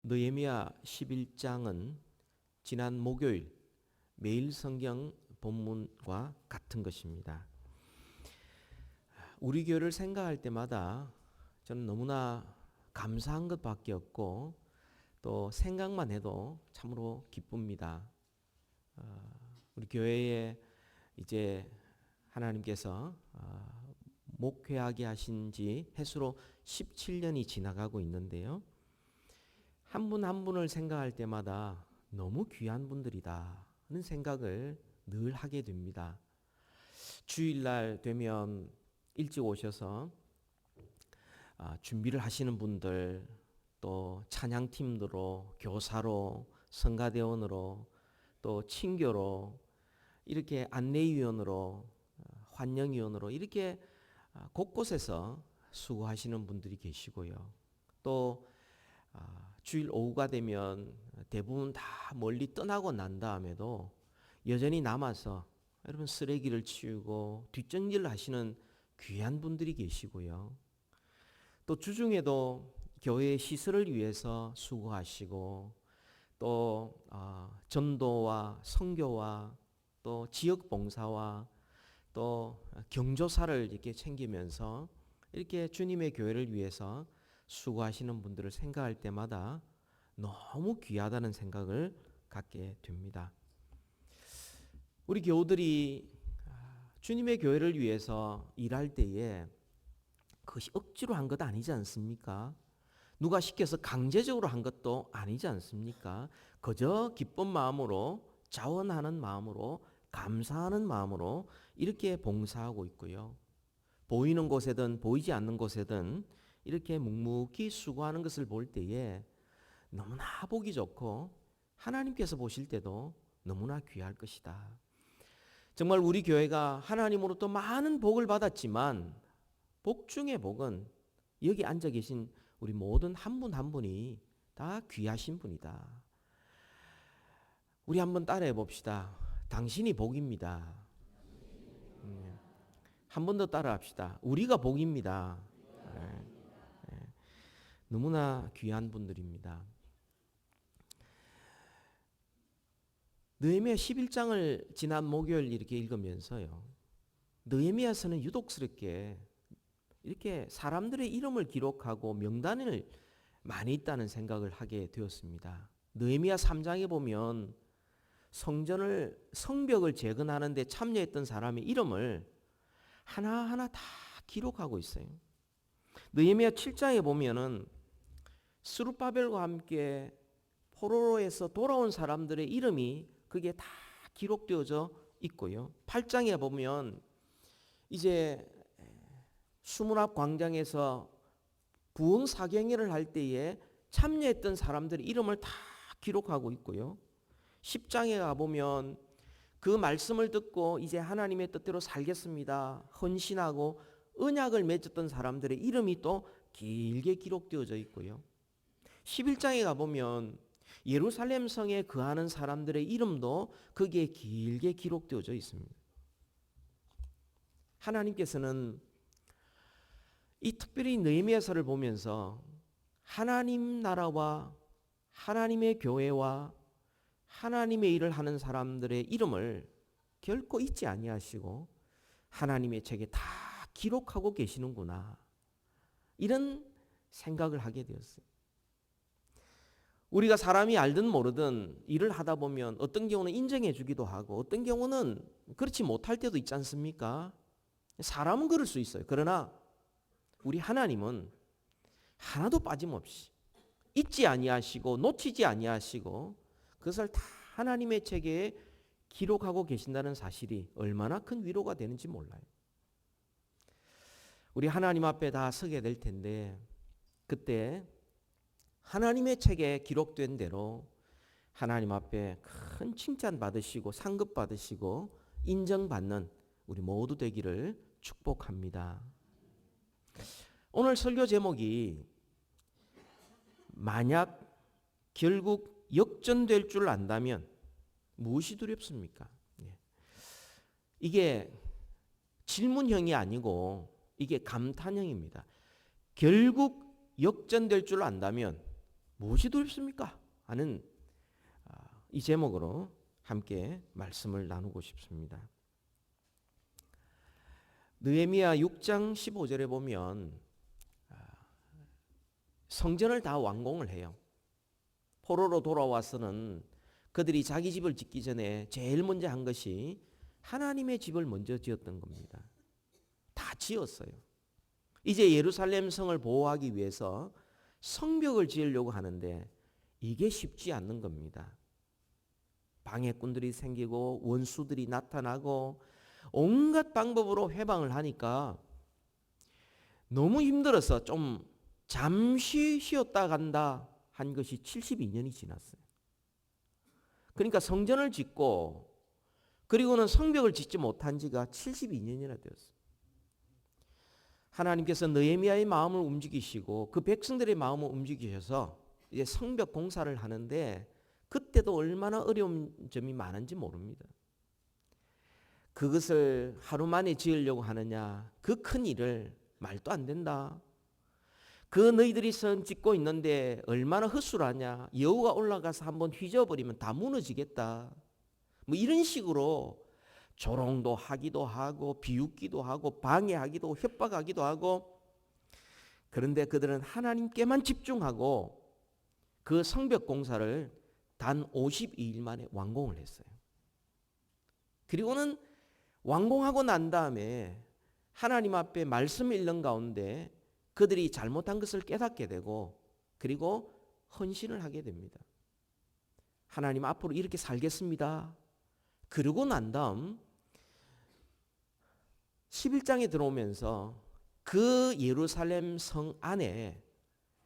느헤미야 11장은 지난 목요일 매일 성경 본문과 같은 것입니다. 우리 교회를 생각할 때마다 저는 너무나 감사한 것밖에 없고 또 생각만 해도 참으로 기쁩니다. 우리 교회에 이제 하나님께서 목회하게 하신 지 해수로 17년이 지나가고 있는데요. 한 분 한 분을 생각할 때마다 너무 귀한 분들이다 하는 생각을 늘 하게 됩니다. 주일날 되면 일찍 오셔서 준비를 하시는 분들, 또 찬양팀으로, 교사로, 성가대원으로, 또 친교로, 이렇게 안내위원으로, 환영위원으로 이렇게 곳곳에서 수고하시는 분들이 계시고요. 또 주일 오후가 되면 대부분 다 멀리 떠나고 난 다음에도 여전히 남아서 여러분 쓰레기를 치우고 뒷정리를 하시는 귀한 분들이 계시고요. 또 주중에도 교회 시설을 위해서 수고하시고 또 전도와 선교와 또 지역 봉사와 또 경조사를 이렇게 챙기면서 이렇게 주님의 교회를 위해서 수고하시는 분들을 생각할 때마다 너무 귀하다는 생각을 갖게 됩니다. 우리 교우들이 주님의 교회를 위해서 일할 때에 그것이 억지로 한 것 아니지 않습니까? 누가 시켜서 강제적으로 한 것도 아니지 않습니까? 그저 기쁜 마음으로, 자원하는 마음으로, 감사하는 마음으로 이렇게 봉사하고 있고요. 보이는 곳에든 보이지 않는 곳에든 이렇게 묵묵히 수고하는 것을 볼 때에 너무나 보기 좋고 하나님께서 보실 때도 너무나 귀할 것이다. 정말 우리 교회가 하나님으로부터 많은 복을 받았지만 복 중의 복은 여기 앉아 계신 우리 모든 한 분 한 분이 다 귀하신 분이다. 우리 한번 따라해 봅시다. 당신이 복입니다. 한 번 더 따라합시다. 우리가 복입니다. 너무나 귀한 분들입니다. 느헤미야 11장을 지난 목요일 이렇게 읽으면서요. 느헤미야서는 유독스럽게 이렇게 사람들의 이름을 기록하고 명단을 많이 있다는 생각을 하게 되었습니다. 느헤미야 3장에 보면 성벽을 재건하는 데 참여했던 사람의 이름을 하나하나 다 기록하고 있어요. 느헤미야 7장에 보면은 스룹바벨과 함께 포로로에서 돌아온 사람들의 이름이 그게 다 기록되어져 있고요. 8장에 보면 이제 수문 앞 광장에서 부흥 사경회를 할 때에 참여했던 사람들의 이름을 다 기록하고 있고요. 10장에 가보면 그 말씀을 듣고 이제 하나님의 뜻대로 살겠습니다 헌신하고 언약을 맺었던 사람들의 이름이 또 길게 기록되어져 있고요. 11장에 가보면 예루살렘 성에 거하는 사람들의 이름도 거기에 길게 기록되어져 있습니다. 하나님께서는 이 특별히 느헤미야서를 보면서 하나님 나라와 하나님의 교회와 하나님의 일을 하는 사람들의 이름을 결코 잊지 아니하시고 하나님의 책에 다 기록하고 계시는구나, 이런 생각을 하게 되었어요. 우리가 사람이 알든 모르든 일을 하다 보면 어떤 경우는 인정해 주기도 하고 어떤 경우는 그렇지 못할 때도 있지 않습니까? 사람은 그럴 수 있어요. 그러나 우리 하나님은 하나도 빠짐없이 잊지 아니하시고 놓치지 아니하시고 그것을 다 하나님의 책에 기록하고 계신다는 사실이 얼마나 큰 위로가 되는지 몰라요. 우리 하나님 앞에 다 서게 될 텐데 그때 하나님의 책에 기록된 대로 하나님 앞에 큰 칭찬 받으시고 상급 받으시고 인정받는 우리 모두 되기를 축복합니다. 오늘 설교 제목이 만약 결국 역전될 줄 안다면 무엇이 두렵습니까? 이게 질문형이 아니고 이게 감탄형입니다. 결국 역전될 줄 안다면 무엇이 두렵습니까? 하는 이 제목으로 함께 말씀을 나누고 싶습니다. 느헤미야 6장 15절에 보면 성전을 다 완공을 해요. 포로로 돌아와서는 그들이 자기 집을 짓기 전에 제일 먼저 한 것이 하나님의 집을 먼저 지었던 겁니다. 다 지었어요. 이제 예루살렘 성을 보호하기 위해서 성벽을 지으려고 하는데 이게 쉽지 않는 겁니다. 방해꾼들이 생기고 원수들이 나타나고 온갖 방법으로 해방을 하니까 너무 힘들어서 좀 잠시 쉬었다 간다 한 것이 72년이 지났어요. 그러니까 성전을 짓고 그리고는 성벽을 짓지 못한 지가 72년이나 되었어요. 하나님께서 느헤미야의 마음을 움직이시고 그 백성들의 마음을 움직이셔서 이제 성벽 공사를 하는데 그때도 얼마나 어려운 점이 많은지 모릅니다. 그것을 하루 만에 지으려고 하느냐, 그 큰 일을 말도 안 된다. 그 너희들이 성 짓고 있는데 얼마나 헛술하냐, 여우가 올라가서 한번 휘저어버리면 다 무너지겠다. 뭐 이런 식으로 조롱도 하기도 하고 비웃기도 하고 방해하기도 협박하기도 하고, 그런데 그들은 하나님께만 집중하고 그 성벽 공사를 단 52일 만에 완공을 했어요. 그리고는 완공하고 난 다음에 하나님 앞에 말씀 읽는 가운데 그들이 잘못한 것을 깨닫게 되고 그리고 헌신을 하게 됩니다. 하나님 앞으로 이렇게 살겠습니다. 그러고 난 다음 11장에 들어오면서 그 예루살렘 성 안에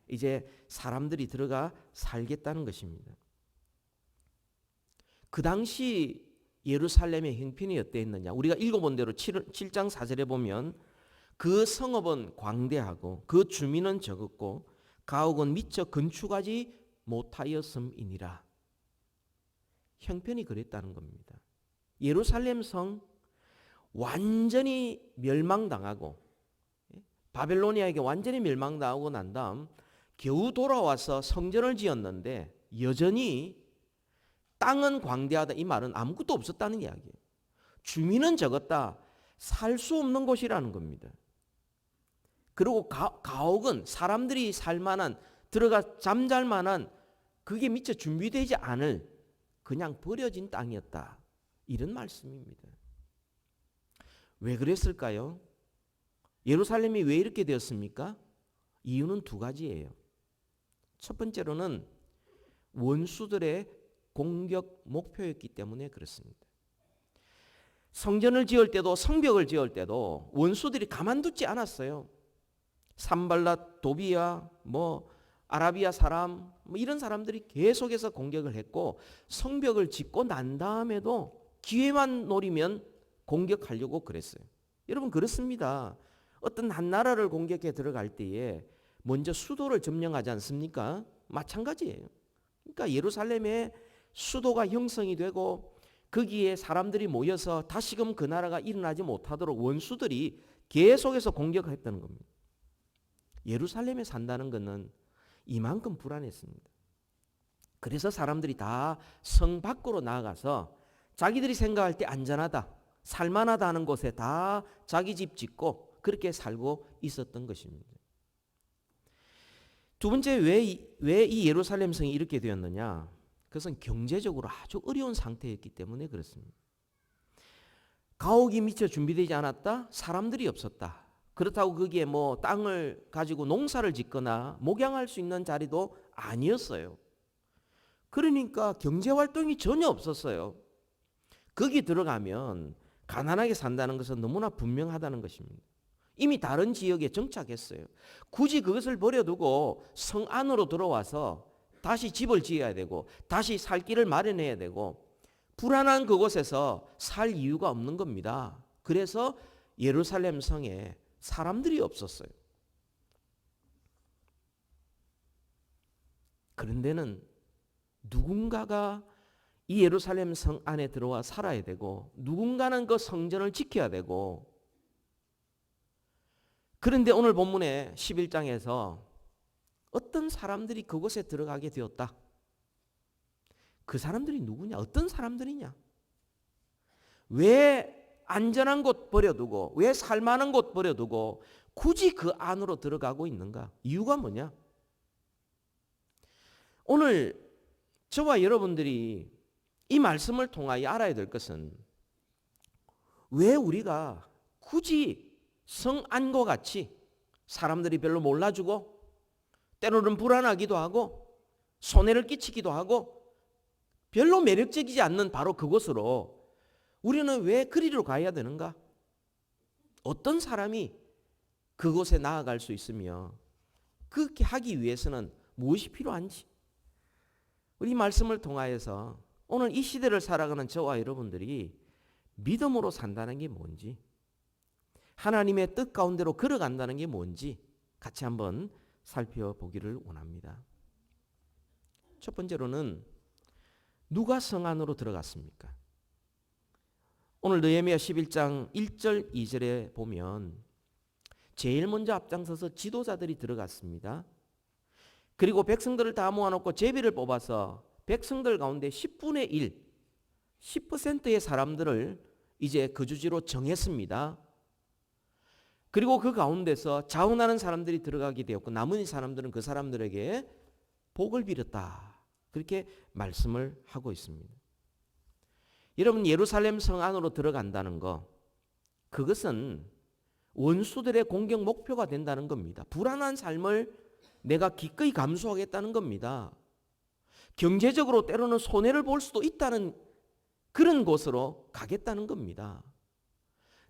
이제 사람들이 들어가 살겠다는 것입니다. 그 당시 예루살렘의 형편이 어땠느냐? 우리가 읽어본 대로 7장 4절에 보면 그 성읍은 광대하고 그 주민은 적었고 가옥은 미처 건축하지 못하였음이니라. 형편이 그랬다는 겁니다. 예루살렘 성 완전히 멸망당하고 바벨로니아에게 완전히 멸망당하고 난 다음 겨우 돌아와서 성전을 지었는데 여전히 땅은 광대하다, 이 말은 아무것도 없었다는 이야기예요. 주민은 적었다. 살 수 없는 곳이라는 겁니다. 그리고 가옥은 사람들이 살만한, 들어가 잠잘 만한, 그게 미처 준비되지 않을 그냥 버려진 땅이었다. 이런 말씀입니다. 왜 그랬을까요? 예루살렘이 왜 이렇게 되었습니까? 이유는 두 가지예요. 첫 번째로는 원수들의 공격 목표였기 때문에 그렇습니다. 성전을 지을 때도 성벽을 지을 때도 원수들이 가만두지 않았어요. 산발랏, 도비야, 아라비아 사람, 이런 사람들이 계속해서 공격을 했고 성벽을 짓고 난 다음에도 기회만 노리면 공격하려고 그랬어요. 여러분 그렇습니다. 어떤 한 나라를 공격해 들어갈 때에 먼저 수도를 점령하지 않습니까? 마찬가지예요. 그러니까 예루살렘에 수도가 형성이 되고 거기에 사람들이 모여서 다시금 그 나라가 일어나지 못하도록 원수들이 계속해서 공격을 했다는 겁니다. 예루살렘에 산다는 것은 이만큼 불안했습니다. 그래서 사람들이 다 성 밖으로 나가서 자기들이 생각할 때 안전하다, 살만하다 하는 곳에 다 자기 집 짓고 그렇게 살고 있었던 것입니다. 두 번째, 왜 이 예루살렘 성이 이렇게 되었느냐? 그것은 경제적으로 아주 어려운 상태였기 때문에 그렇습니다. 가옥이 미처 준비되지 않았다. 사람들이 없었다. 그렇다고 거기에 땅을 가지고 농사를 짓거나 목양할 수 있는 자리도 아니었어요. 그러니까 경제활동이 전혀 없었어요. 거기 들어가면 가난하게 산다는 것은 너무나 분명하다는 것입니다. 이미 다른 지역에 정착했어요. 굳이 그것을 버려두고 성 안으로 들어와서 다시 집을 지어야 되고 다시 살 길을 마련해야 되고 불안한 그곳에서 살 이유가 없는 겁니다. 그래서 예루살렘 성에 사람들이 없었어요. 그런데는 누군가가 이 예루살렘 성 안에 들어와 살아야 되고 누군가는 그 성전을 지켜야 되고, 그런데 오늘 본문의 11장에서 어떤 사람들이 그곳에 들어가게 되었다. 그 사람들이 누구냐? 어떤 사람들이냐? 왜 안전한 곳 버려두고, 왜 살만한 곳 버려두고 굳이 그 안으로 들어가고 있는가? 이유가 뭐냐? 오늘 저와 여러분들이 이 말씀을 통하여 알아야 될 것은, 왜 우리가 굳이 성안과 같이 사람들이 별로 몰라주고 때로는 불안하기도 하고 손해를 끼치기도 하고 별로 매력적이지 않는 바로 그곳으로 우리는 왜 그리로 가야 되는가? 어떤 사람이 그곳에 나아갈 수 있으며 그렇게 하기 위해서는 무엇이 필요한지, 우리 말씀을 통하여서 오늘 이 시대를 살아가는 저와 여러분들이 믿음으로 산다는 게 뭔지, 하나님의 뜻 가운데로 걸어간다는 게 뭔지 같이 한번 살펴보기를 원합니다. 첫 번째로는 누가 성 안으로 들어갔습니까? 오늘 느헤미야 11장 1절 2절에 보면 제일 먼저 앞장서서 지도자들이 들어갔습니다. 그리고 백성들을 다 모아놓고 제비를 뽑아서 백성들 가운데 10분의 1, 10%의 사람들을 이제 거주지로 정했습니다. 그리고 그 가운데서 자원하는 사람들이 들어가게 되었고 나머지 사람들은 그 사람들에게 복을 빌었다. 그렇게 말씀을 하고 있습니다. 여러분, 예루살렘 성 안으로 들어간다는 거, 그것은 원수들의 공격 목표가 된다는 겁니다. 불안한 삶을 내가 기꺼이 감수하겠다는 겁니다. 경제적으로 때로는 손해를 볼 수도 있다는 그런 곳으로 가겠다는 겁니다.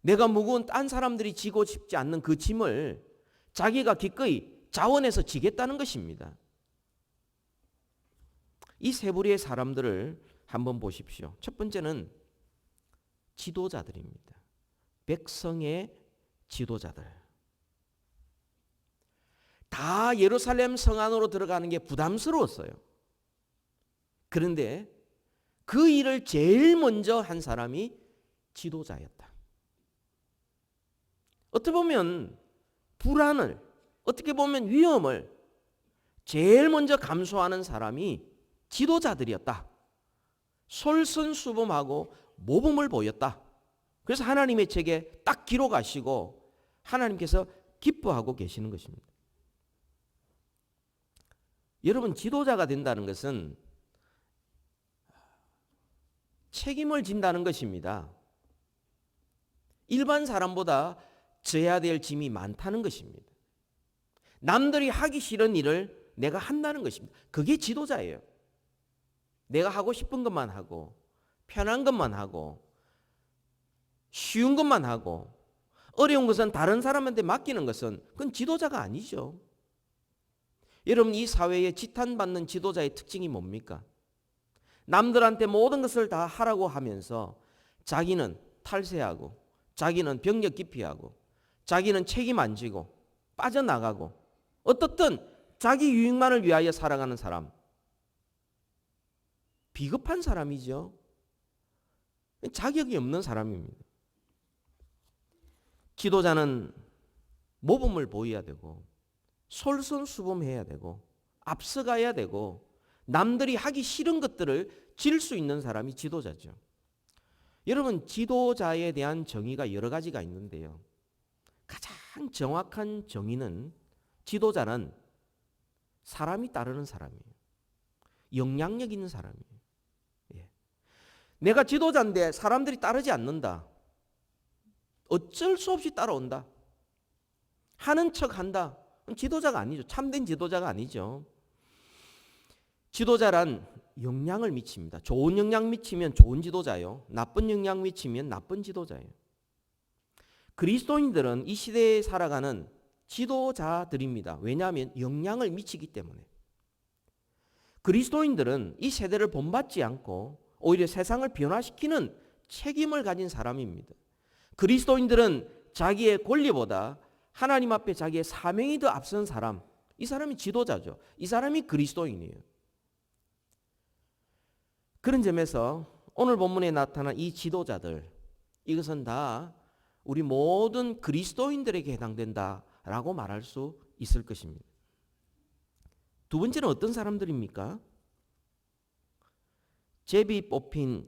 내가 무거운 딴 사람들이 지고 싶지 않는 그 짐을 자기가 기꺼이 자원해서 지겠다는 것입니다. 이 세 부류의 사람들을 한번 보십시오. 첫 번째는 지도자들입니다. 백성의 지도자들. 다 예루살렘 성 안으로 들어가는 게 부담스러웠어요. 그런데 그 일을 제일 먼저 한 사람이 지도자였다. 어떻게 보면 불안을, 어떻게 보면 위험을 제일 먼저 감수하는 사람이 지도자들이었다. 솔선수범하고 모범을 보였다. 그래서 하나님의 책에 딱 기록하시고 하나님께서 기뻐하고 계시는 것입니다. 여러분, 지도자가 된다는 것은 책임을 진다는 것입니다. 일반 사람보다 져야 될 짐이 많다는 것입니다. 남들이 하기 싫은 일을 내가 한다는 것입니다. 그게 지도자예요. 내가 하고 싶은 것만 하고 편한 것만 하고 쉬운 것만 하고 어려운 것은 다른 사람한테 맡기는 것은 그건 지도자가 아니죠. 여러분, 이 사회에 지탄받는 지도자의 특징이 뭡니까? 남들한테 모든 것을 다 하라고 하면서 자기는 탈세하고 자기는 병력 기피하고 자기는 책임 안 지고 빠져나가고 어떻든 자기 유익만을 위하여 살아가는 사람, 비겁한 사람이죠. 자격이 없는 사람입니다. 지도자는 모범을 보여야 되고 솔선수범해야 되고 앞서가야 되고 남들이 하기 싫은 것들을 질 수 있는 사람이 지도자죠. 여러분, 지도자에 대한 정의가 여러 가지가 있는데요. 가장 정확한 정의는 지도자는 사람이 따르는 사람이에요. 영향력 있는 사람이에요. 예. 내가 지도자인데 사람들이 따르지 않는다. 어쩔 수 없이 따라온다. 하는 척 한다. 지도자가 아니죠. 참된 지도자가 아니죠. 지도자란 영향을 미칩니다. 좋은 영향 미치면 좋은 지도자요. 나쁜 영향 미치면 나쁜 지도자예요. 그리스도인들은 이 시대에 살아가는 지도자들입니다. 왜냐하면 영향을 미치기 때문에. 그리스도인들은 이 세대를 본받지 않고 오히려 세상을 변화시키는 책임을 가진 사람입니다. 그리스도인들은 자기의 권리보다 하나님 앞에 자기의 사명이 더 앞선 사람, 이 사람이 지도자죠. 이 사람이 그리스도인이에요. 그런 점에서 오늘 본문에 나타난 이 지도자들, 이것은 다 우리 모든 그리스도인들에게 해당된다라고 말할 수 있을 것입니다. 두 번째는 어떤 사람들입니까? 제비 뽑힌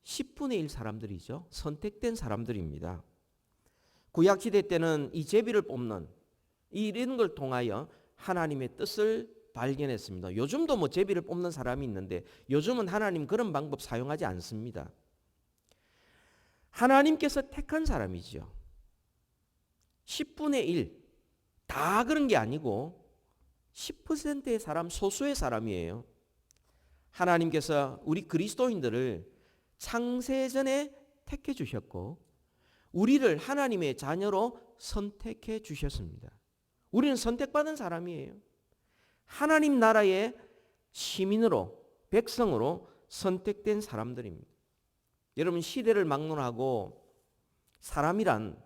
10분의 1 사람들이죠. 선택된 사람들입니다. 구약시대 때는 이 제비를 뽑는 이런 걸 통하여 하나님의 뜻을 발견했습니다. 요즘도 뭐 제비를 뽑는 사람이 있는데 요즘은 하나님 그런 방법 사용하지 않습니다. 하나님께서 택한 사람이죠. 10분의 1. 다 그런 게 아니고 10%의 사람, 소수의 사람이에요. 하나님께서 우리 그리스도인들을 창세전에 택해 주셨고 우리를 하나님의 자녀로 선택해 주셨습니다. 우리는 선택받은 사람이에요. 하나님 나라의 시민으로, 백성으로 선택된 사람들입니다. 여러분, 시대를 막론하고 사람이란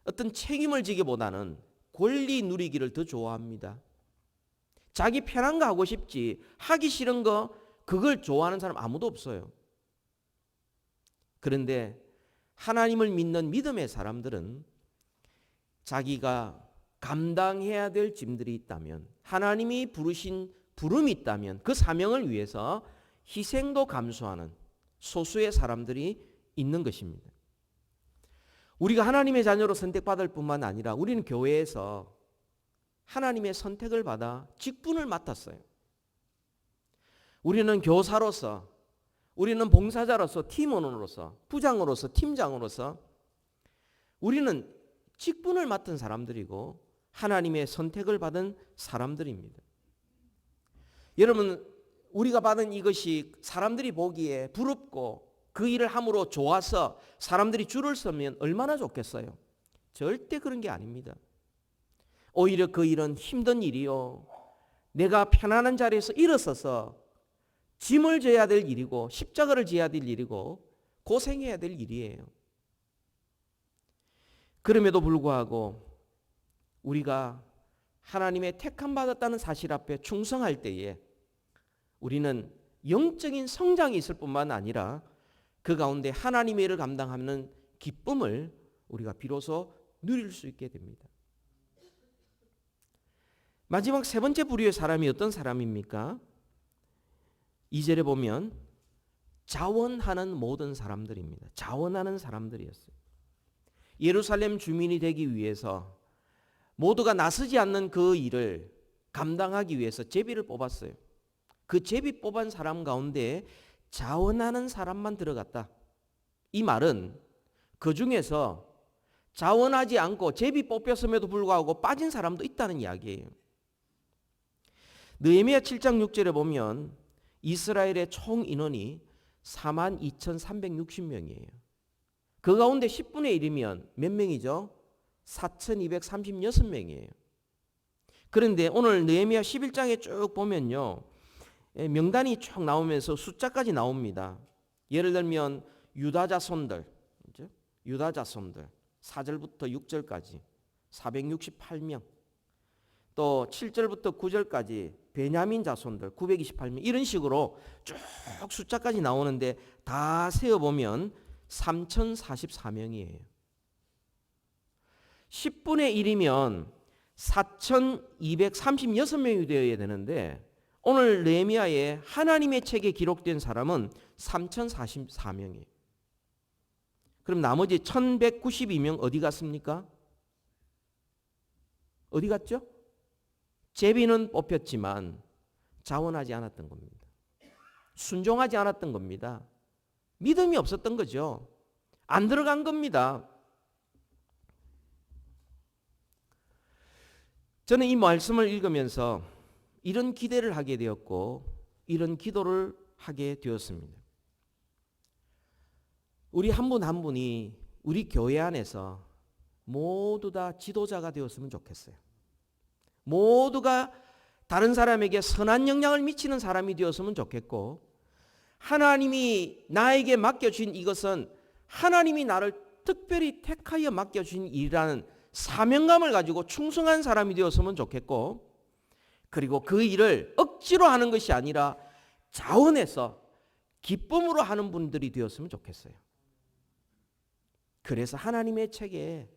어떤 책임을 지기보다는 권리 누리기를 더 좋아합니다. 자기 편한 거 하고 싶지 하기 싫은 거 그걸 좋아하는 사람 아무도 없어요. 그런데 하나님을 믿는 믿음의 사람들은 자기가 감당해야 될 짐들이 있다면, 하나님이 부르신 부름이 있다면 그 사명을 위해서 희생도 감수하는 소수의 사람들이 있는 것입니다. 우리가 하나님의 자녀로 선택받을 뿐만 아니라 우리는 교회에서 하나님의 선택을 받아 직분을 맡았어요. 우리는 교사로서, 우리는 봉사자로서, 팀원으로서, 부장으로서, 팀장으로서 우리는 직분을 맡은 사람들이고 하나님의 선택을 받은 사람들입니다. 여러분, 우리가 받은 이것이 사람들이 보기에 부럽고 그 일을 함으로 좋아서 사람들이 줄을 서면 얼마나 좋겠어요? 절대 그런 게 아닙니다. 오히려 그 일은 힘든 일이요. 내가 편안한 자리에서 일어서서 짐을 져야 될 일이고 십자가를 지어야 될 일이고 고생해야 될 일이에요. 그럼에도 불구하고 우리가 하나님의 택함받았다는 사실 앞에 충성할 때에 우리는 영적인 성장이 있을 뿐만 아니라 그 가운데 하나님의 일을 감당하는 기쁨을 우리가 비로소 누릴 수 있게 됩니다. 마지막 세 번째 부류의 사람이 어떤 사람입니까? 2절에 보면 자원하는 모든 사람들입니다. 자원하는 사람들이었어요. 예루살렘 주민이 되기 위해서 모두가 나서지 않는 그 일을 감당하기 위해서 제비를 뽑았어요. 그 제비 뽑은 사람 가운데 자원하는 사람만 들어갔다. 이 말은 그 중에서 자원하지 않고 제비 뽑혔음에도 불구하고 빠진 사람도 있다는 이야기예요. 느헤미야 7장 6절에 보면 이스라엘의 총 인원이 42,360명이에요. 그 가운데 10분의 1이면 몇 명이죠? 4,236명이에요. 그런데 오늘 느헤미야 11장에 쭉 보면요, 명단이 쭉 나오면서 숫자까지 나옵니다. 예를 들면 유다 자손들, 유다 자손들 4절부터 6절까지 468명, 또 7절부터 9절까지 베냐민 자손들 928명, 이런 식으로 쭉 숫자까지 나오는데 다 세어보면 3,044명이에요. 10분의 1이면 4,236명이 되어야 되는데 오늘 느헤미야의 하나님의 책에 기록된 사람은 3,044명이에요. 그럼 나머지 1,192명 어디 갔습니까? 어디 갔죠? 제비는 뽑혔지만 자원하지 않았던 겁니다. 순종하지 않았던 겁니다. 믿음이 없었던 거죠. 안 들어간 겁니다. 저는 이 말씀을 읽으면서 이런 기대를 하게 되었고 이런 기도를 하게 되었습니다. 우리 한 분 한 분이 우리 교회 안에서 모두 다 지도자가 되었으면 좋겠어요. 모두가 다른 사람에게 선한 영향을 미치는 사람이 되었으면 좋겠고, 하나님이 나에게 맡겨주신 이것은 하나님이 나를 특별히 택하여 맡겨주신 일이라는 사명감을 가지고 충성한 사람이 되었으면 좋겠고, 그리고 그 일을 억지로 하는 것이 아니라 자원해서 기쁨으로 하는 분들이 되었으면 좋겠어요. 그래서 하나님의 책에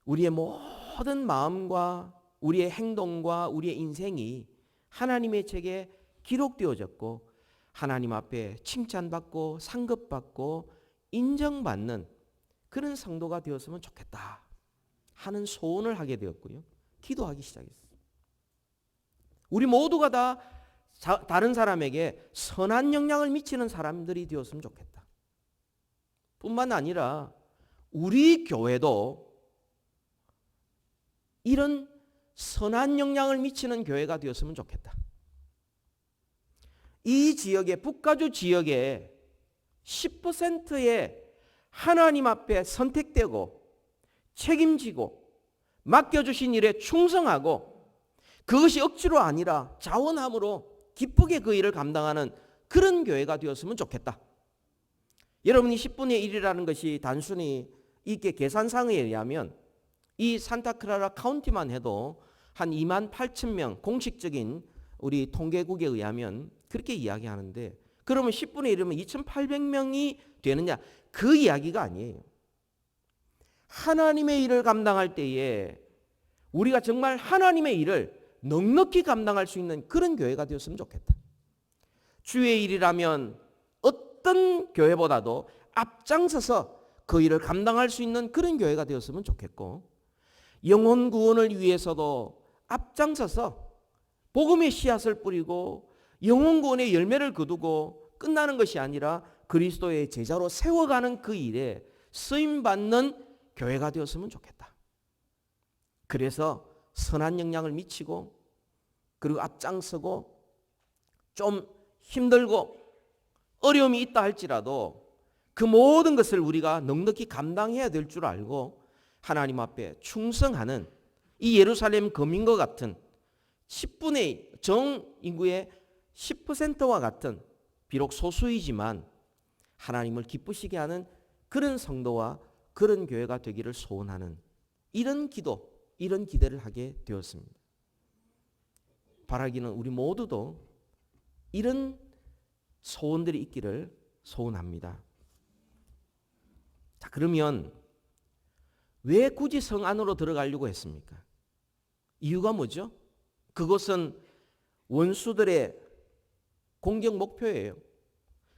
우리의 모든 마음과 우리의 행동과 우리의 인생이 하나님의 책에 기록되어졌고 하나님 앞에 칭찬받고 상급받고 인정받는 그런 성도가 되었으면 좋겠다 하는 소원을 하게 되었고요. 기도하기 시작했어요. 우리 모두가 다 다른 사람에게 선한 영향을 미치는 사람들이 되었으면 좋겠다. 뿐만 아니라 우리 교회도 이런 선한 영향을 미치는 교회가 되었으면 좋겠다. 이 지역에 북가주 지역에 10%의 하나님 앞에 선택되고 책임지고 맡겨주신 일에 충성하고 그것이 억지로 아니라 자원함으로 기쁘게 그 일을 감당하는 그런 교회가 되었으면 좋겠다. 여러분이 10분의 1이라는 것이 단순히 이게 계산상에 의하면 이 산타크라라 카운티만 해도 한 28,000명 공식적인 우리 통계국에 의하면 그렇게 이야기하는데 그러면 10분의 1이면 2,800명이 되느냐? 그 이야기가 아니에요. 하나님의 일을 감당할 때에 우리가 정말 하나님의 일을 넉넉히 감당할 수 있는 그런 교회가 되었으면 좋겠다. 주의 일이라면 어떤 교회보다도 앞장서서 그 일을 감당할 수 있는 그런 교회가 되었으면 좋겠고 영혼 구원을 위해서도 앞장서서 복음의 씨앗을 뿌리고 영혼 구원의 열매를 거두고 끝나는 것이 아니라 그리스도의 제자로 세워가는 그 일에 쓰임받는 교회가 되었으면 좋겠다. 그래서 선한 영향을 미치고 그리고 앞장서고 좀 힘들고 어려움이 있다 할지라도 그 모든 것을 우리가 넉넉히 감당해야 될 줄 알고 하나님 앞에 충성하는 이 예루살렘 거민과 같은 10분의 정 인구의 10%와 같은 비록 소수이지만 하나님을 기쁘시게 하는 그런 성도와 그런 교회가 되기를 소원하는 이런 기도, 이런 기대를 하게 되었습니다. 바라기는 우리 모두도 이런 소원들이 있기를 소원합니다. 자, 그러면 왜 굳이 성 안으로 들어가려고 했습니까? 이유가 뭐죠? 그것은 원수들의 공격 목표예요.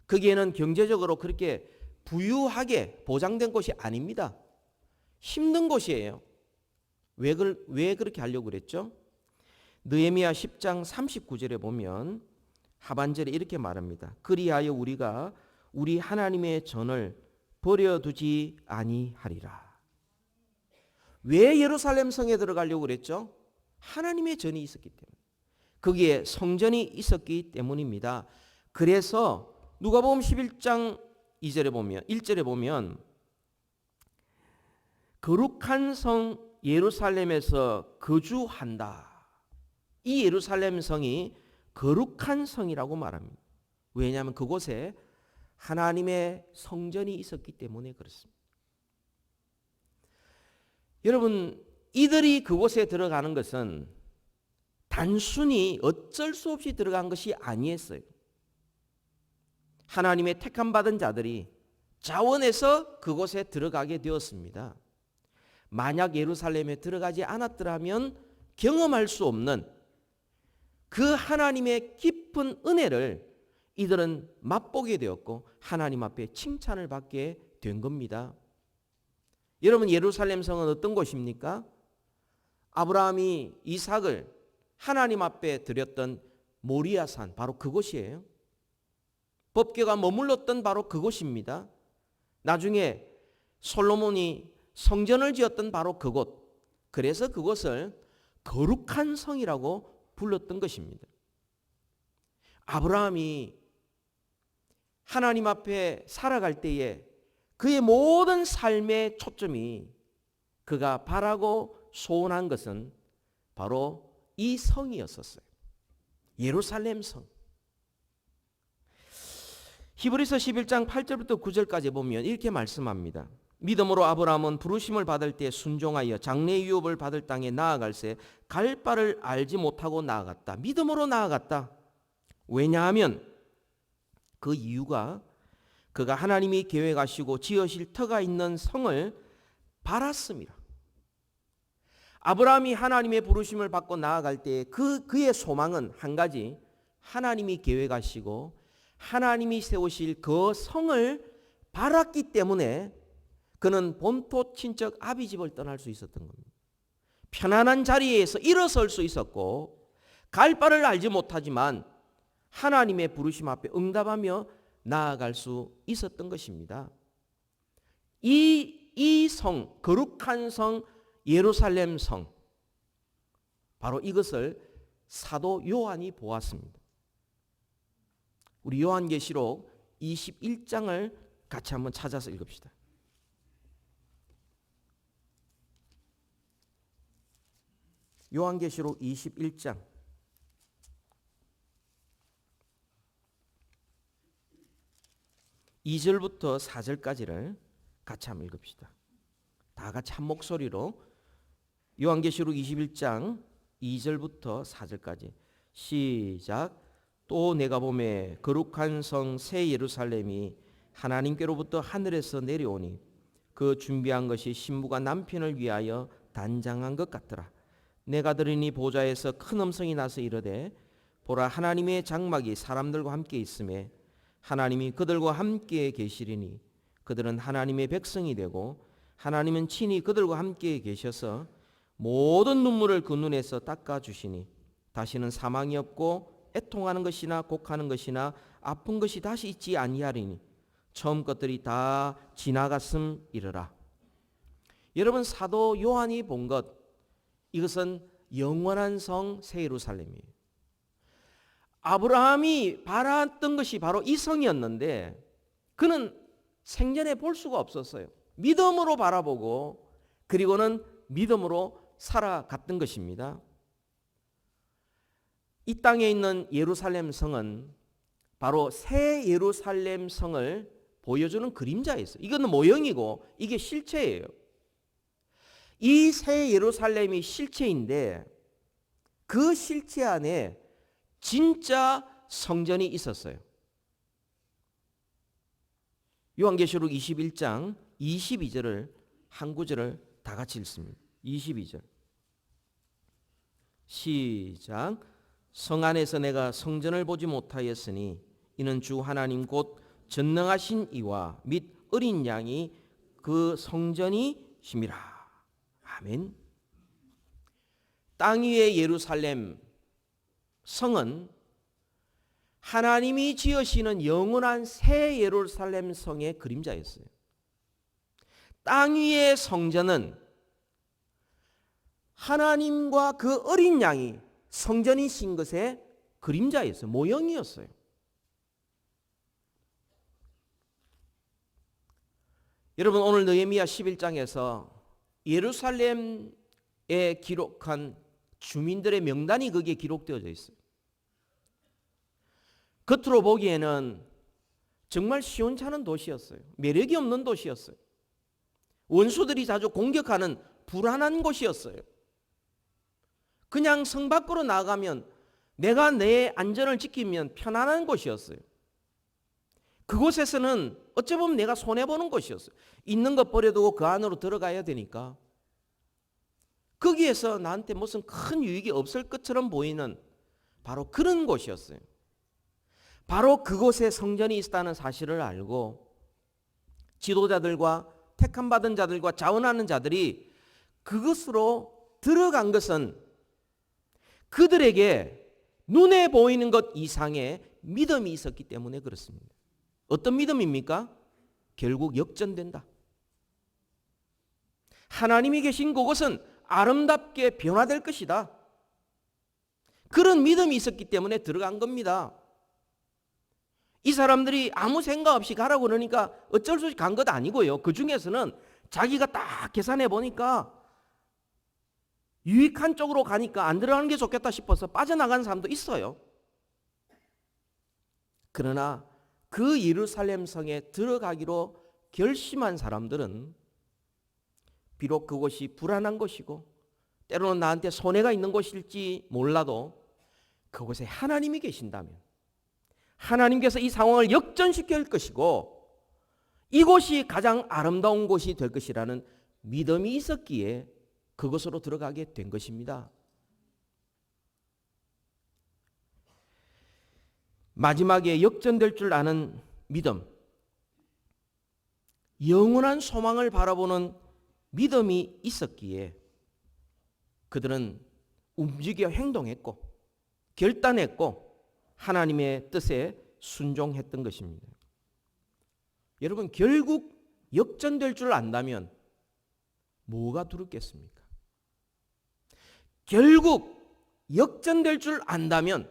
거기에는 경제적으로 그렇게 부유하게 보장된 곳이 아닙니다. 힘든 곳이에요. 왜 그렇게 하려고 그랬죠? 느헤미야 10장 39절에 보면 하반절에 이렇게 말합니다. 그리하여 우리가 우리 하나님의 전을 버려두지 아니하리라. 왜 예루살렘 성에 들어가려고 그랬죠? 하나님의 전이 있었기 때문에. 거기에 성전이 있었기 때문입니다. 그래서 누가복음 11장 2절에 보면 1절에 보면 거룩한 성 예루살렘에서 거주한다. 이 예루살렘 성이 거룩한 성이라고 말합니다. 왜냐하면 그곳에 하나님의 성전이 있었기 때문에 그렇습니다. 여러분, 이들이 그곳에 들어가는 것은 단순히 어쩔 수 없이 들어간 것이 아니었어요. 하나님의 택함 받은 자들이 자원해서 그곳에 들어가게 되었습니다. 만약 예루살렘에 들어가지 않았더라면 경험할 수 없는 그 하나님의 깊은 은혜를 이들은 맛보게 되었고 하나님 앞에 칭찬을 받게 된 겁니다. 여러분, 예루살렘 성은 어떤 곳입니까? 아브라함이 이삭을 하나님 앞에 드렸던 모리아산, 바로 그곳이에요. 법궤가 머물렀던 바로 그곳입니다. 나중에 솔로몬이 성전을 지었던 바로 그곳. 그래서 그곳을 거룩한 성이라고 불렀던 것입니다. 아브라함이 하나님 앞에 살아갈 때에 그의 모든 삶의 초점이 그가 바라고 소원한 것은 바로 이 성이었었어요. 예루살렘 성. 히브리서 11장 8절부터 9절까지 보면 이렇게 말씀합니다. 믿음으로 아브라함은 부르심을 받을 때 순종하여 장래 유업을 받을 땅에 나아갈새 갈 바를 알지 못하고 나아갔다. 믿음으로 나아갔다. 왜냐하면 그 이유가 그가 하나님이 계획하시고 지으실 터가 있는 성을 바랐습니다. 아브라함이 하나님의 부르심을 받고 나아갈 때 그의 소망은 한 가지, 하나님이 계획하시고 하나님이 세우실 그 성을 바랐기 때문에 그는 본토 친척 아비집을 떠날 수 있었던 겁니다. 편안한 자리에서 일어설 수 있었고 갈 바를 알지 못하지만 하나님의 부르심 앞에 응답하며 나아갈 수 있었던 것입니다. 이 성, 거룩한 성, 예루살렘 성, 바로 이것을 사도 요한이 보았습니다. 우리 요한계시록 21장을 같이 한번 찾아서 읽읍시다. 요한계시록 21장 2절부터 4절까지를 같이 한번 읽읍시다. 다 같이 한 목소리로 요한계시록 21장 2절부터 4절까지 시작. 또 내가 보매 거룩한 성 새 예루살렘이 하나님께로부터 하늘에서 내려오니 그 준비한 것이 신부가 남편을 위하여 단장한 것 같더라. 내가 들으니 보좌에서 큰 음성이 나서 이르되 보라 하나님의 장막이 사람들과 함께 있음에 하나님이 그들과 함께 계시리니 그들은 하나님의 백성이 되고 하나님은 친히 그들과 함께 계셔서 모든 눈물을 그 눈에서 닦아주시니 다시는 사망이 없고 애통하는 것이나 곡하는 것이나 아픈 것이 다시 있지 아니하리니 처음 것들이 다 지나갔음이러라. 여러분 사도 요한이 본 것, 이것은 영원한 성 새 예루살렘이에요. 아브라함이 바랐던 것이 바로 이 성이었는데 그는 생전에 볼 수가 없었어요. 믿음으로 바라보고 그리고는 믿음으로 살아갔던 것입니다. 이 땅에 있는 예루살렘 성은 바로 새 예루살렘 성을 보여주는 그림자였어요. 이거는 모형이고 이게 실체예요. 이 새 예루살렘이 실체인데 그 실체 안에 진짜 성전이 있었어요. 요한계시록 21장 22절을 한 구절을 다 같이 읽습니다. 22절 시작. 성 안에서 내가 성전을 보지 못하였으니 이는 주 하나님 곧 전능하신 이와 및 어린 양이 그 성전이심이라. 아멘. 땅 위의 예루살렘 성은 하나님이 지으시는 영원한 새 예루살렘 성의 그림자였어요. 땅 위의 성전은 하나님과 그 어린 양이 성전이신 것의 그림자였어요. 모형이었어요. 여러분 오늘 느헤미야 11장에서 예루살렘에 기록한 주민들의 명단이 거기에 기록되어져 있어요. 겉으로 보기에는 정말 시원찮은 도시였어요. 매력이 없는 도시였어요. 원수들이 자주 공격하는 불안한 곳이었어요. 그냥 성 밖으로 나가면 내가 내 안전을 지키면 편안한 곳이었어요. 그곳에서는 어찌 보면 내가 손해보는 곳이었어요. 있는 것 버려두고 그 안으로 들어가야 되니까 거기에서 나한테 무슨 큰 유익이 없을 것처럼 보이는 바로 그런 곳이었어요. 바로 그곳에 성전이 있다는 사실을 알고 지도자들과 택함받은 자들과 자원하는 자들이 그것으로 들어간 것은 그들에게 눈에 보이는 것 이상의 믿음이 있었기 때문에 그렇습니다. 어떤 믿음입니까? 결국 역전된다. 하나님이 계신 그곳은 아름답게 변화될 것이다. 그런 믿음이 있었기 때문에 들어간 겁니다. 이 사람들이 아무 생각 없이 가라고 그러니까 어쩔 수 없이 간 것 아니고요. 그 중에서는 자기가 딱 계산해 보니까 유익한 쪽으로 가니까 안 들어가는 게 좋겠다 싶어서 빠져나가는 사람도 있어요. 그러나 그 예루살렘 성에 들어가기로 결심한 사람들은 비록 그곳이 불안한 곳이고 때로는 나한테 손해가 있는 곳일지 몰라도 그곳에 하나님이 계신다면 하나님께서 이 상황을 역전시킬 것이고 이곳이 가장 아름다운 곳이 될 것이라는 믿음이 있었기에 그것으로 들어가게 된 것입니다. 마지막에 역전될 줄 아는 믿음, 영원한 소망을 바라보는 믿음이 있었기에 그들은 움직여 행동했고 결단했고 하나님의 뜻에 순종했던 것입니다. 여러분, 결국 역전될 줄 안다면 뭐가 두렵겠습니까? 결국 역전될 줄 안다면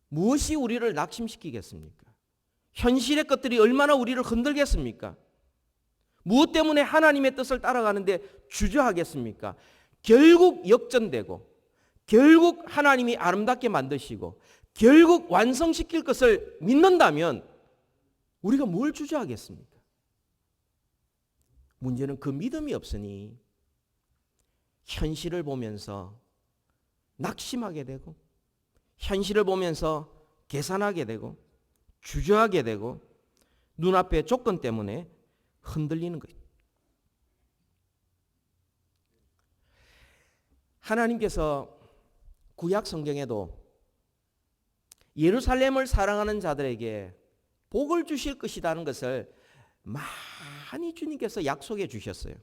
무엇이 우리를 낙심시키겠습니까? 현실의 것들이 얼마나 우리를 흔들겠습니까? 무엇 때문에 하나님의 뜻을 따라가는데 주저하겠습니까? 결국 역전되고 결국 하나님이 아름답게 만드시고 결국 완성시킬 것을 믿는다면 우리가 뭘 주저하겠습니까? 문제는 그 믿음이 없으니 현실을 보면서 낙심하게 되고 현실을 보면서 계산하게 되고 주저하게 되고 눈앞의 조건 때문에 흔들리는 거예요. 하나님께서 구약 성경에도 예루살렘을 사랑하는 자들에게 복을 주실 것이라는 것을 많이 주님께서 약속해 주셨어요.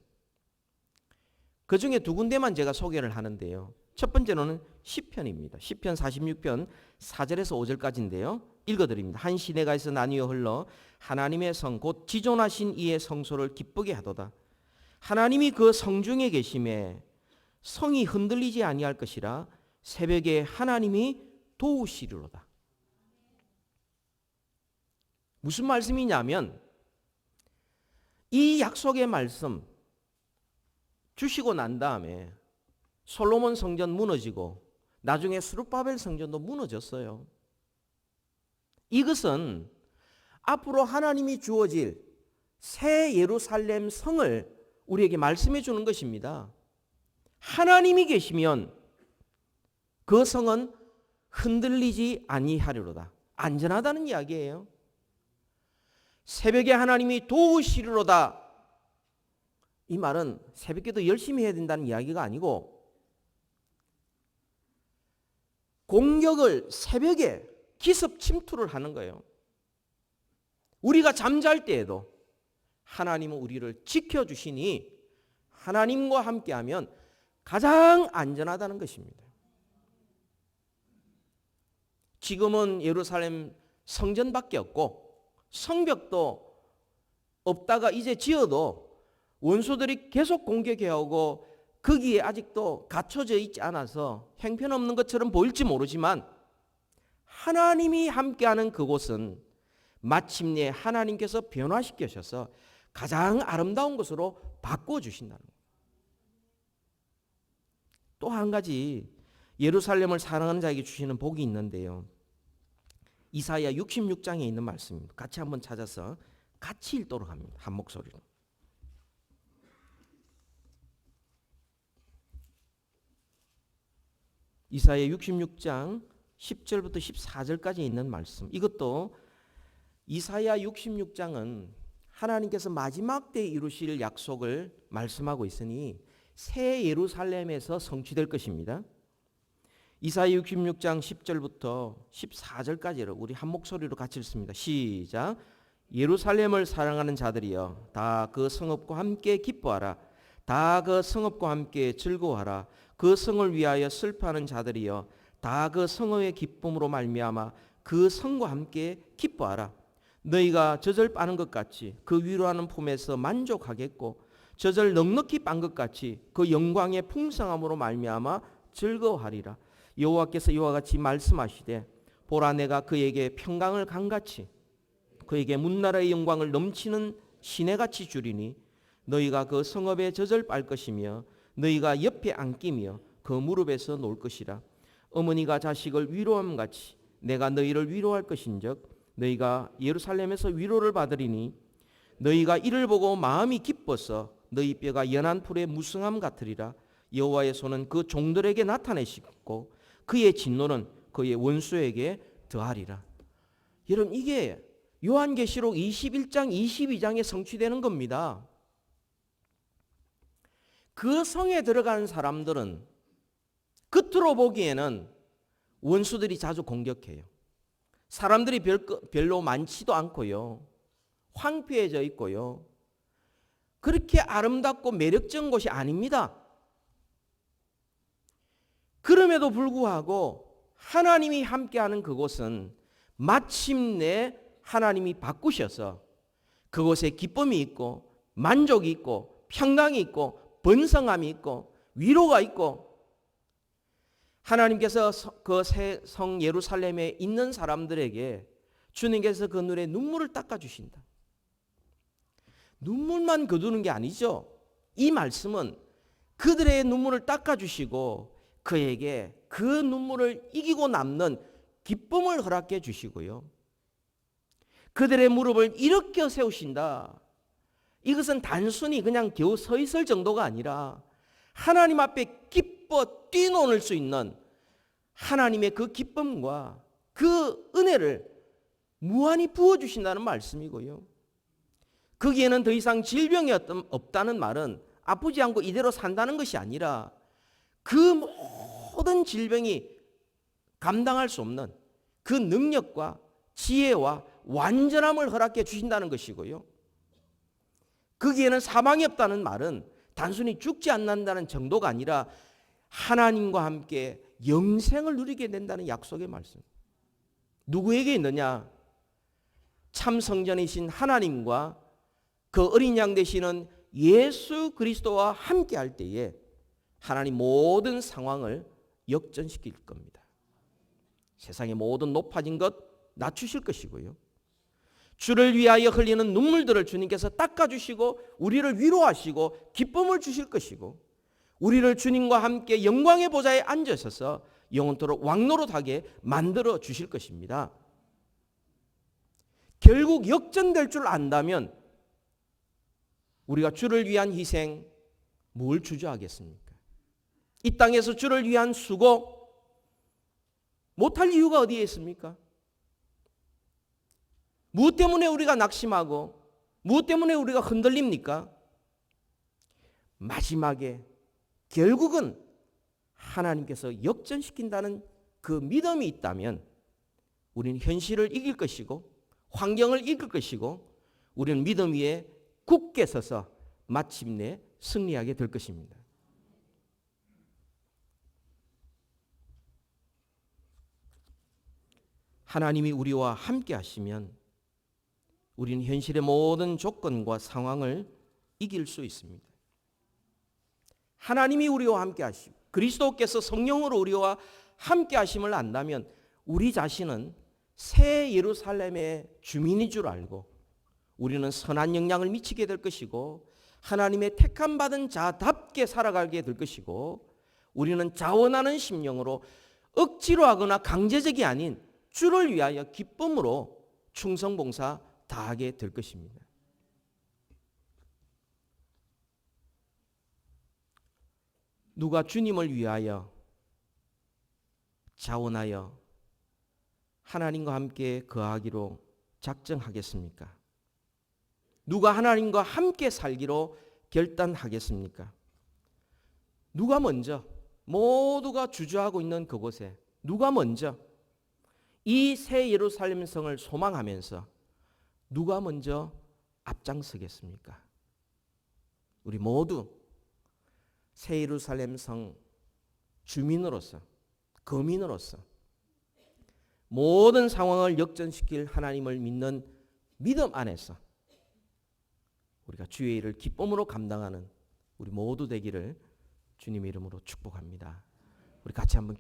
그 중에 두 군데만 제가 소개를 하는데요. 첫 번째로는 시편입니다. 시편 46편 4절에서 5절까지인데요. 읽어드립니다. 한 시내가에서 나뉘어 흘러 하나님의 성 곧 지존하신 이의 성소를 기쁘게 하도다. 하나님이 그 성중에 계심에 성이 흔들리지 아니할 것이라 새벽에 하나님이 도우시리로다. 무슨 말씀이냐면 이 약속의 말씀 주시고 난 다음에 솔로몬 성전 무너지고 나중에 스룹바벨 성전도 무너졌어요. 이것은 앞으로 하나님이 주어질 새 예루살렘 성을 우리에게 말씀해 주는 것입니다. 하나님이 계시면 그 성은 흔들리지 아니하리로다. 안전하다는 이야기예요. 새벽에 하나님이 도우시리로다. 이 말은 새벽기도 열심히 해야 된다는 이야기가 아니고 공격을 새벽에 기습 침투를 하는 거예요. 우리가 잠잘 때에도 하나님은 우리를 지켜주시니 하나님과 함께하면 가장 안전하다는 것입니다. 지금은 예루살렘 성전밖에 없고 성벽도 없다가 이제 지어도 원수들이 계속 공격해오고 거기에 아직도 갖춰져 있지 않아서 형편없는 것처럼 보일지 모르지만 하나님이 함께하는 그곳은 마침내 하나님께서 변화시키셔서 가장 아름다운 것으로 바꿔주신다는 거예요. 또 한 가지 예루살렘을 사랑하는 자에게 주시는 복이 있는데요. 이사야 66장에 있는 말씀입니다. 같이 한번 찾아서 같이 읽도록 합니다. 한 목소리로. 이사야 66장 10절부터 14절까지 있는 말씀. 이것도 이사야 66장은 하나님께서 마지막 때에 이루실 약속을 말씀하고 있으니 새 예루살렘에서 성취될 것입니다. 이사야 66장 10절부터 14절까지를 우리 한 목소리로 같이 읽습니다. 시작. 예루살렘을 사랑하는 자들이여 다 그 성읍과 함께 기뻐하라. 다 그 성읍과 함께 즐거워하라. 그 성을 위하여 슬퍼하는 자들이여 다 그 성의 기쁨으로 말미암아 그 성과 함께 기뻐하라. 너희가 젖을 빠는 것 같이 그 위로하는 품에서 만족하겠고 젖을 넉넉히 빤 것 같이 그 영광의 풍성함으로 말미암아 즐거워하리라. 여호와께서 이와 같이 말씀하시되 보라 내가 그에게 평강을 강같이 그에게 문나라의 영광을 넘치는 시내같이 주리니 너희가 그 성읍에 젖을 빨 것이며 너희가 옆에 앉기며 그 무릎에서 놀 것이라. 어머니가 자식을 위로함같이 내가 너희를 위로할 것인즉 너희가 예루살렘에서 위로를 받으리니 너희가 이를 보고 마음이 기뻐서 너희 뼈가 연한 풀의 무성함 같으리라. 여호와의 손은 그 종들에게 나타내시고 그의 진노는 그의 원수에게 더하리라. 여러분, 이게 요한계시록 21장 22장에 성취되는 겁니다. 그 성에 들어가는 사람들은 겉으로 보기에는 원수들이 자주 공격해요. 사람들이 별로 많지도 않고요. 황폐해져 있고요. 그렇게 아름답고 매력적인 곳이 아닙니다. 그럼에도 불구하고 하나님이 함께하는 그곳은 마침내 하나님이 바꾸셔서 그곳에 기쁨이 있고 만족이 있고 평강이 있고 번성함이 있고 위로가 있고, 하나님께서 그 새 성 예루살렘에 있는 사람들에게 주님께서 그 눈에 눈물을 닦아주신다. 눈물만 거두는 게 아니죠. 이 말씀은 그들의 눈물을 닦아주시고 그에게 그 눈물을 이기고 남는 기쁨을 허락해 주시고요. 그들의 무릎을 일으켜 세우신다. 이것은 단순히 그냥 겨우 서 있을 정도가 아니라 하나님 앞에 기뻐 뛰노는 수 있는 하나님의 그 기쁨과 그 은혜를 무한히 부어주신다는 말씀이고요. 거기에는 더 이상 질병이 없다는 말은 아프지 않고 이대로 산다는 것이 아니라 그 모든 질병이 감당할 수 없는 그 능력과 지혜와 완전함을 허락해 주신다는 것이고요. 거기에는 사망이 없다는 말은 단순히 죽지 않는다는 정도가 아니라 하나님과 함께 영생을 누리게 된다는 약속의 말씀. 누구에게 있느냐? 참 성전이신 하나님과 그 어린 양 되시는 예수 그리스도와 함께 할 때에 하나님 모든 상황을 역전시킬 겁니다. 세상의 모든 높아진 것 낮추실 것이고요. 주를 위하여 흘리는 눈물들을 주님께서 닦아주시고 우리를 위로하시고 기쁨을 주실 것이고, 우리를 주님과 함께 영광의 보좌에 앉으셔서 영원토록 왕노릇하게 만들어 주실 것입니다. 결국 역전될 줄 안다면 우리가 주를 위한 희생 뭘 주저하겠습니까? 이 땅에서 주를 위한 수고 못할 이유가 어디에 있습니까? 무엇 때문에 우리가 낙심하고 무엇 때문에 우리가 흔들립니까? 마지막에 결국은 하나님께서 역전시킨다는 그 믿음이 있다면 우리는 현실을 이길 것이고 환경을 이길 것이고 우리는 믿음 위에 굳게 서서 마침내 승리하게 될 것입니다. 하나님이 우리와 함께 하시면 우리는 현실의 모든 조건과 상황을 이길 수 있습니다. 하나님이 우리와 함께 하시고 그리스도께서 성령으로 우리와 함께 하심을 안다면 우리 자신은 새 예루살렘의 주민인 줄 알고 우리는 선한 영향을 미치게 될 것이고 하나님의 택함 받은 자답게 살아가게 될 것이고, 우리는 자원하는 심령으로 억지로 하거나 강제적이 아닌 주를 위하여 기쁨으로 충성봉사 다하게 될 것입니다. 누가 주님을 위하여 자원하여 하나님과 함께 거하기로 작정하겠습니까? 누가 하나님과 함께 살기로 결단하겠습니까? 누가 먼저, 모두가 주저하고 있는 그곳에 누가 먼저 이 새 예루살렘 성을 소망하면서 누가 먼저 앞장서겠습니까? 우리 모두 새 예루살렘 성 주민으로서, 거민으로서 모든 상황을 역전시킬 하나님을 믿는 믿음 안에서 우리가 주의 일을 기쁨으로 감당하는 우리 모두 되기를 주님의 이름으로 축복합니다. 우리 같이 한번